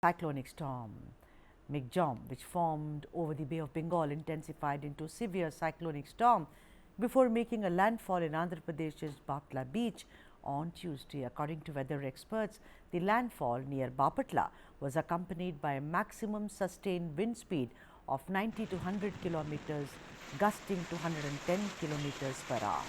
Cyclonic storm Michaung, which formed over the Bay of Bengal, intensified into severe cyclonic storm before making a landfall in Andhra Pradesh's Bapatla beach on Tuesday. According to weather experts, the landfall near Bapatla was accompanied by a maximum sustained wind speed of 90 to 100 kilometers, gusting to 110 kilometers per hour.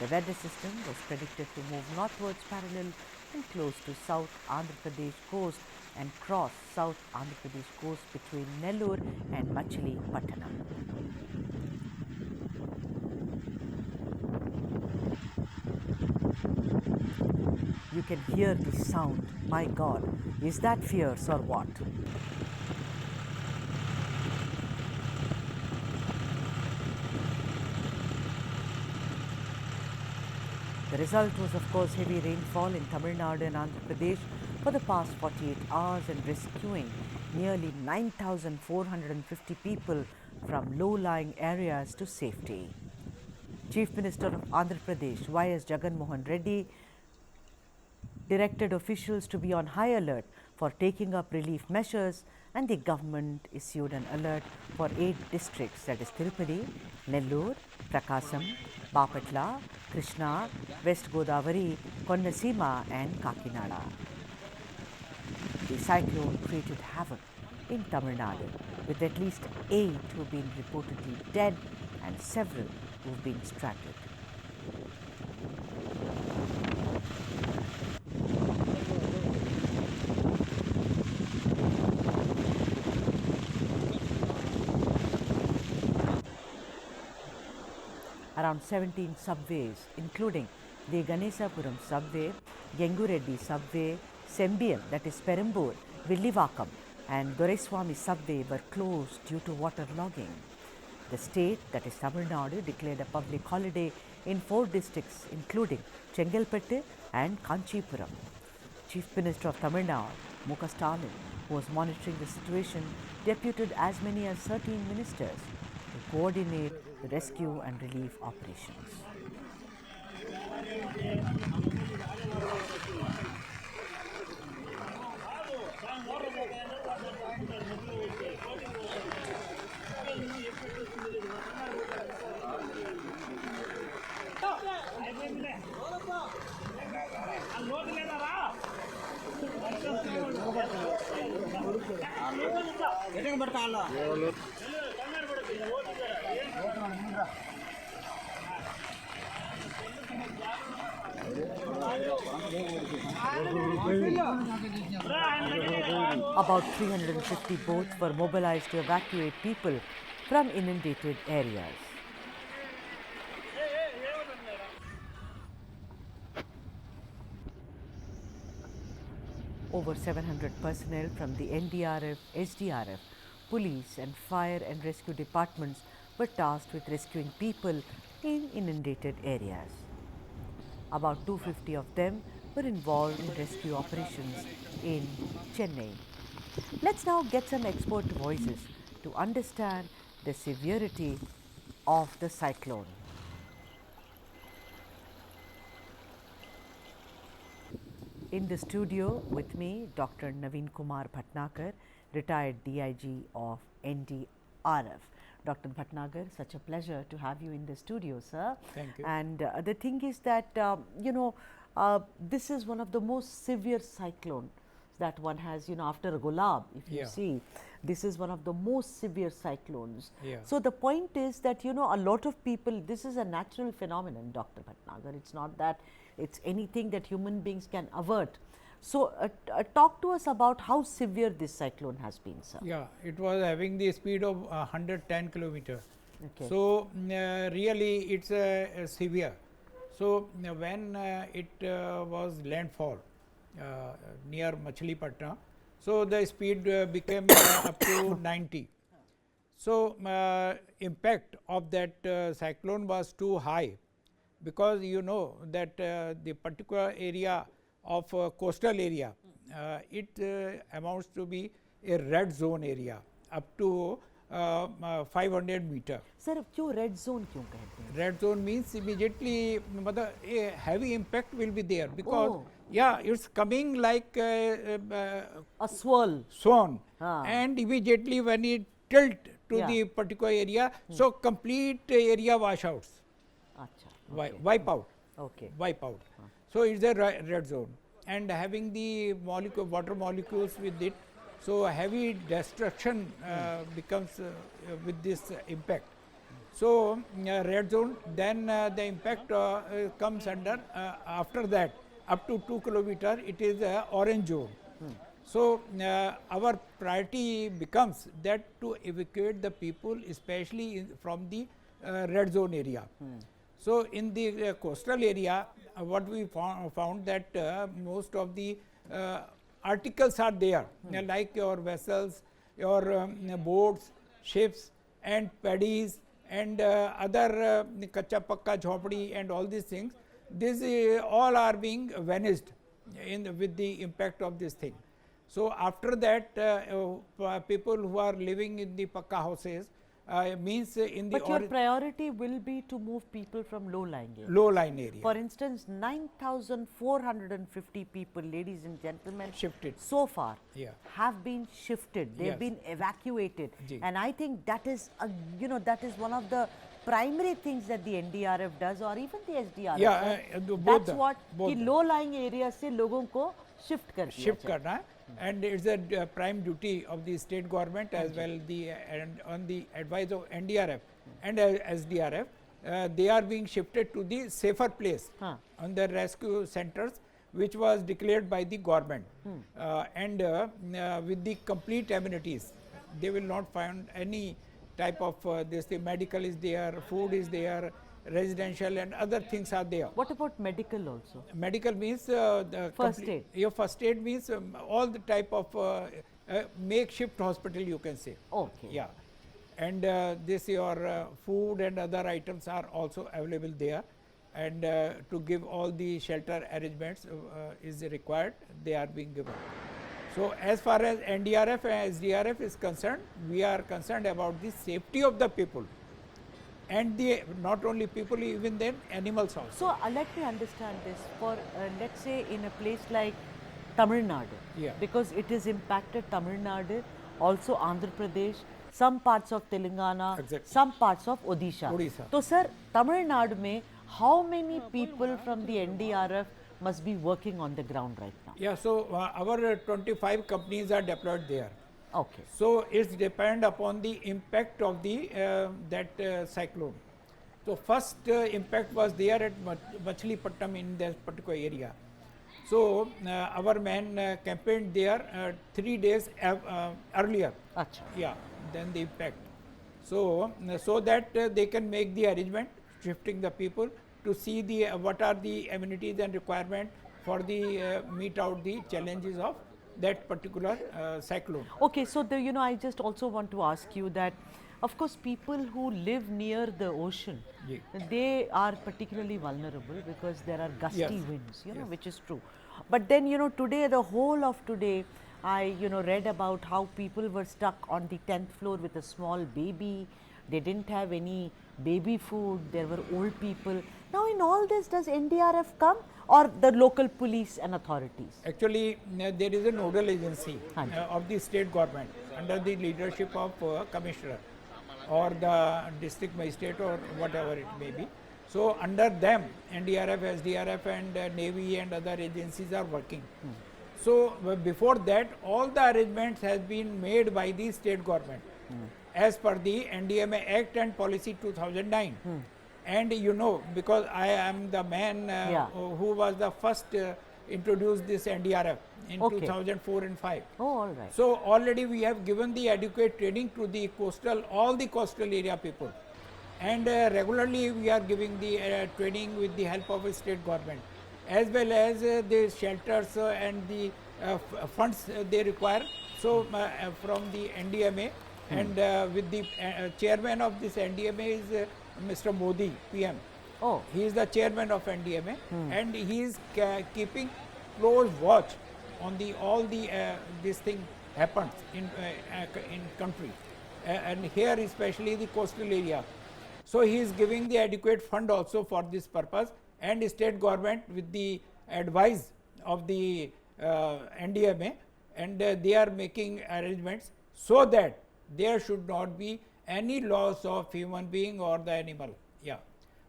The weather system was predicted to move northwards parallel and close to South Andhra Pradesh coast and cross South Andhra Pradesh coast between Nellore and Machilipatnam. You can hear the sound. My God, is that fierce or what? The result was, of course, heavy rainfall in Tamil Nadu and Andhra Pradesh for the past 48 hours and rescuing nearly 9,450 people from low-lying areas to safety. Chief Minister of Andhra Pradesh, Y.S. Jagan Mohan Reddy, directed officials to be on high alert for taking up relief measures, and the government issued an alert for 8 districts, that is Tirupati, Nellore, Prakasam, Bapatla, Krishna, West Godavari, Konnasima and Kakinada. The cyclone created havoc in Tamil Nadu, with at least 8 who have been reportedly dead and several who have been stranded. Around 17 subways, including the Ganesapuram subway, Gengureddy subway, Sembian, that is Perambur, Villivakam and Doraiswamy subway were closed due to waterlogging. The state, that is Tamil Nadu, declared a public holiday in 4 districts, including Chengalpattu and Kanchipuram. Chief Minister of Tamil Nadu, M.K. Stalin, who was monitoring the situation, deputed as many as 13 ministers to coordinate the rescue and relief operations. About 350 boats were mobilized to evacuate people from inundated areas. Over 700 personnel from the NDRF, SDRF, police and fire and rescue departments were tasked with rescuing people in inundated areas. About 250 of them were involved in rescue operations in Chennai. Let's now get some expert voices to understand the severity of the cyclone. In the studio with me, Dr. Naveen Kumar Bhatnagar, retired DIG of NDRF. Dr. Bhatnagar, such a pleasure to have you in the studio, sir. Thank you. And the thing is that, this is one of the most severe cyclones that one has, after a Gulab, if you see, this is one of the most severe cyclones. So the point is that, a lot of people, this is a natural phenomenon, Dr. Bhatnagar. It's not that it's anything that human beings can avert. So talk to us about how severe this cyclone has been, sir. Yeah, it was having the speed of 110 kilometer. Okay. So really it's severe. So when it was landfall near Machilipatnam, so the speed became up to 90. So impact of that cyclone was too high, because you know that the particular area of coastal area, it amounts to be a red zone area up to 500 meter. Sir क्यों red zone क्यों कहते हैं? Red zone means immediately a heavy impact will be there because Oh. yeah, it's coming like A swirl. swan, Ah. and immediately when it tilt to Yeah. the particular area, so complete area washouts, अच्छा. Okay. wipe out, Okay. wipe out. So it's a red zone, and having the water molecules with it, so heavy destruction becomes with this impact. So red zone, then the impact comes under after that up to 2 kilometer, it is orange zone. So our priority becomes that to evacuate the people, especially from the red zone area. So in the coastal area, what we found that most of the articles are there, like your vessels, your boats, ships, and paddies, and other kacha pakka jhopdi and all these things. These all are being vanished with the impact of this thing. So after that, people who are living in the pakka houses means in the But your priority will be to move people from low-lying areas. low-lying area. For instance, 9,450 people, ladies and gentlemen, Shifted. so far Yeah. have been shifted. They've Yes. been evacuated, Ji. and I think that is that is one of the primary things that the NDRF does, or even the SDRF. Yeah, That's what both कि low-lying areas से लोगों को shift कर दिया shift जाए. करना है, and it's a prime duty of the state government as well and on the advice of NDRF and SDRF, they are being shifted to the safer place on the rescue centers which was declared by the government, and with the complete amenities. They will not find any type of this thing. Medical is there, food is there, residential and other things are there. What about medical also? Medical means the First aid. Your first aid means all the type of makeshift hospital, you can say. Okay. Yeah, and this your food and other items are also available there, and to give all the shelter arrangements is required. They are being given. So as far as NDRF and SDRF is concerned, we are concerned about the safety of the people. And the not only people, even then animals also. So let me understand this. For let's say in a place like Tamil Nadu, Yeah. because it has impacted Tamil Nadu, also Andhra Pradesh, some parts of Telangana, Exactly. some parts of Odisha. Odisha. So sir, Tamil Nadu mein how many people from the NDRF must be working on the ground right now? Yeah, so our 25 companies are deployed there. Okay. So it's depend upon the impact of the that cyclone. So first impact was there at Machilipatnam in this particular area. So our men campaigned there 3 days earlier. Acha. Yeah, than the impact. So so that they can make the arrangement, shifting the people to see the what are the amenities and requirement for the meet out the challenges of that particular cyclone. Okay, so I just also want to ask you that, of course, people who live near the ocean, Ji. they are particularly vulnerable because there are gusty Yes. winds, Yes. which is true. But then, today, the whole of today, I, read about how people were stuck on the 10th floor with a small baby. They didn't have any baby food. There were old people. Now, in all this, does NDRF come or the local police and authorities? Actually, there is a nodal agency Haan ji. of the state government under the leadership of commissioner or the district magistrate or whatever it may be. So under them, NDRF, SDRF and Navy and other agencies are working. So before that, all the arrangements has been made by the state government as per the NDMA Act and Policy 2009. And because I am the man Yeah. who was the first introduced this NDRF in Okay. 2004 and 5. Oh, all right. So already we have given the adequate training to the all the coastal area people, and regularly we are giving the training with the help of the state government, as well as the shelters and the funds they require. So from the NDMA and with the chairman of this NDMA is Mr. Modi, PM. Oh. He is the chairman of NDMA, and he is keeping close watch on the all the this thing happens in country, and here especially the coastal area. So he is giving the adequate fund also for this purpose, and state government with the advice of the NDMA, and they are making arrangements so that there should not be any loss of human being or the animal. Yeah.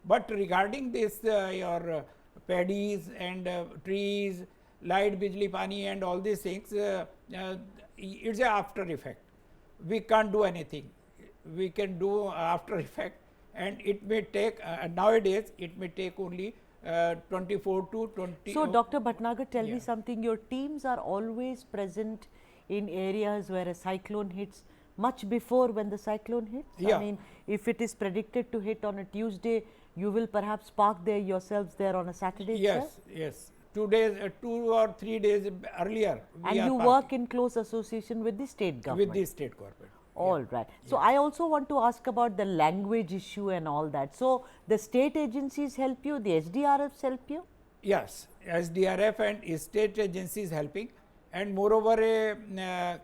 But regarding this your paddies and trees, light, bijli, pani and all these things, it's a after effect. We can't do anything. We can do after effect, and it may take nowadays it may take only 24 to 20. So, Dr. Bhatnagar, tell me something. Your teams are always present in areas where a cyclone hits much before when the cyclone hits? Yeah. I mean, if it is predicted to hit on a Tuesday, you will perhaps park there yourselves there on a Saturday itself? Yes. 2 days, 2 or 3 days earlier. And you work in close association with the state government? With the state government. All right. So, I also want to ask about the language issue and all that. So, the state agencies help you, the SDRFs help you? Yes, SDRF and state agencies helping, and moreover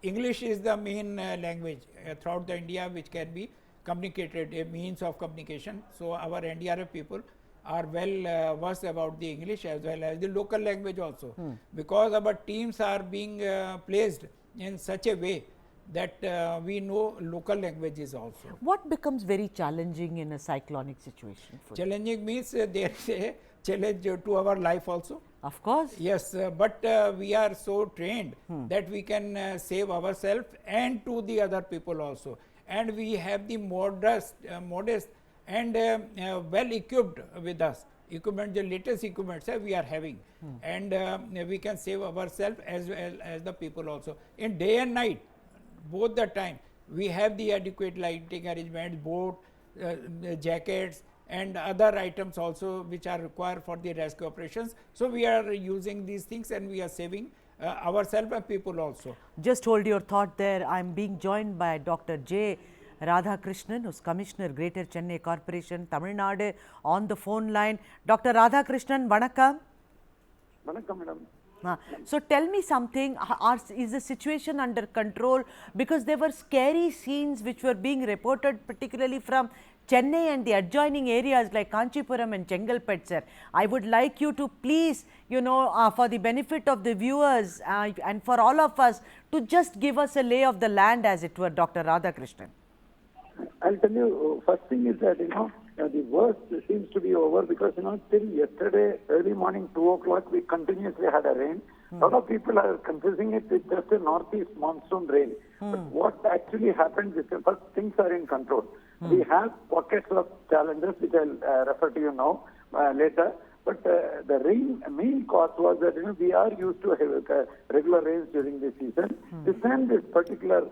English is the main language throughout the India which can be communicated, a means of communication. So, our NDRF people are well versed about the English as well as the local language also, because our teams are being placed in such a way that we know local languages also. What becomes very challenging in a cyclonic situation for you? Challenging means there is a challenge to our life also. Of course. Yes, but we are so trained that we can save ourselves and to the other people also. And we have the modest and well equipped with us. Equipment, the latest equipments we are having, and we can save ourselves as well as the people also. In day and night, both the time, we have the adequate lighting arrangements, boat, jackets, and other items also which are required for the rescue operations. So, we are using these things and we are saving ourselves and people also. Just hold your thought there. I am being joined by Dr. J. Radhakrishnan, who is Commissioner, Greater Chennai Corporation, Tamil Nadu, on the phone line. Dr. Radhakrishnan, vanakkam. Vanakkam, madam. So, tell me something, is the situation under control? Because there were scary scenes which were being reported, particularly from Chennai and the adjoining areas like Kanchipuram and Chengalpet, sir. I would like you to please, for the benefit of the viewers and for all of us, to just give us a lay of the land, as it were, Dr. Radhakrishnan. I'll tell you, first thing is that, the worst seems to be over because, till yesterday, early morning, 2 o'clock, we continuously had a rain. A lot of people are confusing it with just a northeast monsoon rain. But what actually happens is, first, things are in control. We have pockets of challenges, which I'll refer to you now, later. But the rain main cause was that we are used to regular rains during the season. This time, this particular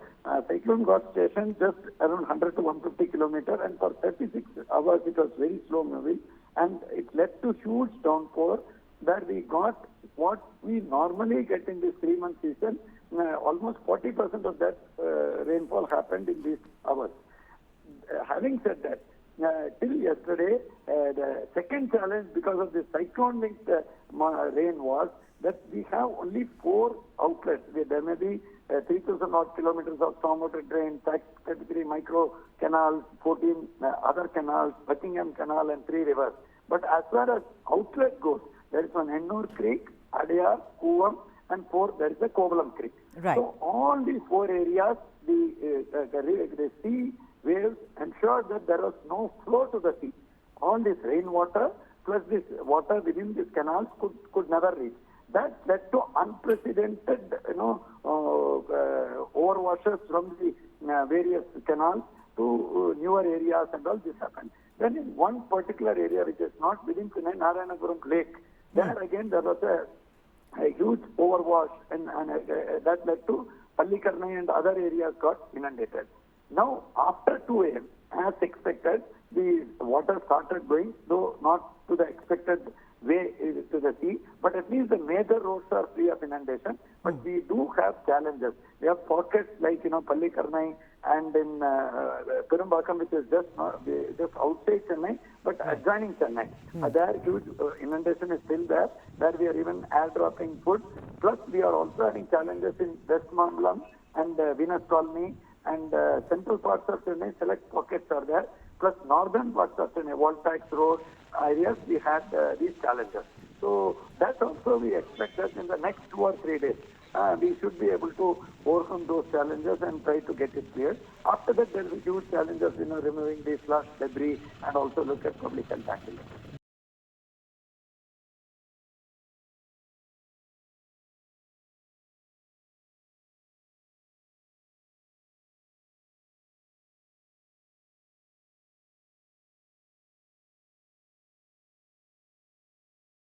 cyclone got stationed just around 100 to 150 kilometers, and for 36 hours it was very slow moving, and it led to huge downpour where we got what we normally get in this 3-month season. Almost 40% of that rainfall happened in these hours. Having said that, till yesterday, the second challenge because of the cyclone-linked rain was that we have only 4 outlets. There may be 3,000 odd kilometers of stormwater drain, 33 micro canals, 14 other canals, Buckingham Canal, and 3 rivers. But as far as outlet goes, there is one Nellore Creek, Adayar, Kuvam, and 4 there is a Kovalam Creek. Right. So all these 4 areas, the sea waves ensured that there was no flow to the sea. All this rainwater plus this water within these canals could never reach. That led to unprecedented, overwashes from the various canals to newer areas, and all this happened. Then in one particular area which is not within Chennai, Narayanapuram Lake, there again there was a huge overwash, and that led to Pallikarnai and other areas got inundated. Now, after 2 a.m., as expected, the water started going, though not to the expected way to the sea, but at least the major roads are free of inundation. But we do have challenges. We have pockets like, Pallikarnai and in Perumbakam, which is just outside Chennai, but adjoining Chennai. There, huge inundation is still there, where we are even airdropping food. Plus, we are also having challenges in West Mangalam and Venus Colony, and central parts of Chennai, select pockets are there, plus northern parts of Chennai, Voltax Road areas, we had these challenges. So that also we expect that in the next 2 or 3 days, we should be able to overcome those challenges and try to get it cleared. After that, there will be huge challenges, removing the slush, debris, and also look at public health activities.